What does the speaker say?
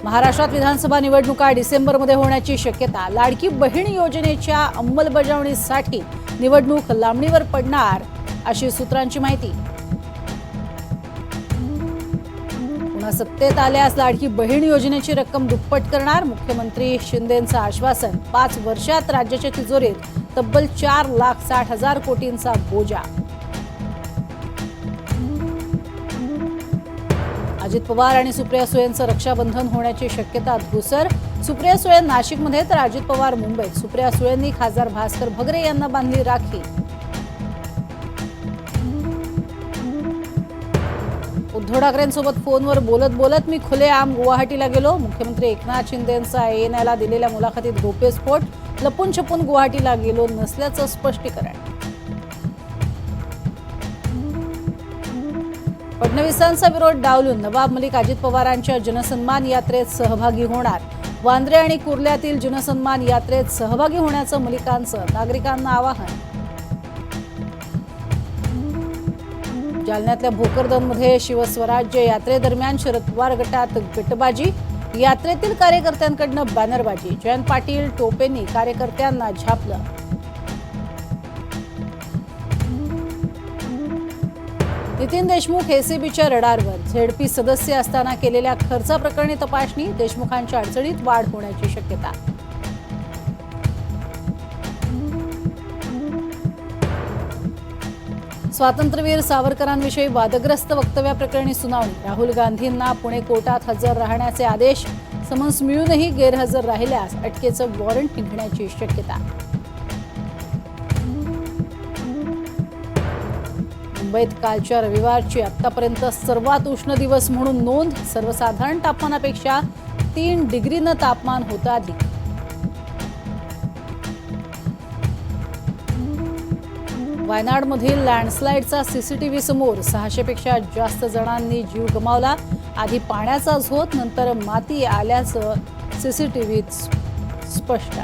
महाराष्ट्रात विधानसभा निवडणुका डिसेंबरमध्ये होण्याची शक्यता. लाडकी बहीण योजनेच्या अंमलबजावणीसाठी निवडणूक लांबणीवर पडणार अशी सूत्रांची माहिती. पुन्हा सत्तेत आल्यास लाडकी बहीण योजनेची रक्कम दुप्पट करणार. मुख्यमंत्री शिंदेंचं आश्वासन. 5 वर्षात राज्याच्या तिजोरीत तब्बल 4,60,000 कोटींचा बोजा. अजित पवार आणि सुप्रिया सुळेंचं रक्षाबंधन होण्याची शक्यता धुसर. सुप्रिया सुळे नाशिकमध्ये तर अजित पवार मुंबईत. सुप्रिया सुळेंनी खासदार भास्कर भगरे यांना बांधली राखी. उद्धव ठाकरेंसोबत फोनवर बोलत बोलत मी खुलेआम गुवाहाटीला गेलो. मुख्यमंत्री एकनाथ शिंदेंचा ANIला दिलेल्या मुलाखतीत गौप्यस्फोट. लपून छपून गुवाहाटीला गेलो नसल्याचं स्पष्टीकरण. फडणवीसांचा विरोध डावलून नवाब मलिक अजित पवारांच्या जनसन्मान यात्रेत सहभागी होणार. वांद्रे आणि कुर्ल्यातील जनसन्मान यात्रेत सहभागी होण्याचं मलिकांचं नागरिकांना आवाहन. जालन्यातल्या भोकरदनमध्ये शिवस्वराज्य यात्रेदरम्यान शरद पवार गटात गटबाजी. यात्रेतील कार्यकर्त्यांकडनं बॅनरबाजी. जयंत पाटील टोपेंनी कार्यकर्त्यांना झापलं. नितीन देशमुख ACBच्या रडारवर. ZP सदस्य असताना केलेल्या खर्चाप्रकरणी तपासणी. देशमुखांच्या अडचणीत वाढ होण्याची शक्यता. स्वातंत्र्यवीर सावरकरांविषयी वादग्रस्त वक्तव्याप्रकरणी सुनावणी. राहुल गांधींना पुणे कोर्टात हजर राहण्याचे आदेश. समन्स मिळूनही गैरहजर राहिल्यास अटकेचं वॉरंट निघण्याची शक्यता. मुंबईत कालच्या रविवारची आतापर्यंत सर्वात उष्ण दिवस म्हणून नोंद. सर्वसाधारण तापमानापेक्षा 3 डिग्रीनं तापमान होतं अधिक. वायनाडमधील लँडस्लाइडचा CCTV समोर. 600 पेक्षा जास्त जणांनी जीव गमावला. आधी पाण्याचा झोत, नंतर माती आल्याचं CCTVत स्पष्ट.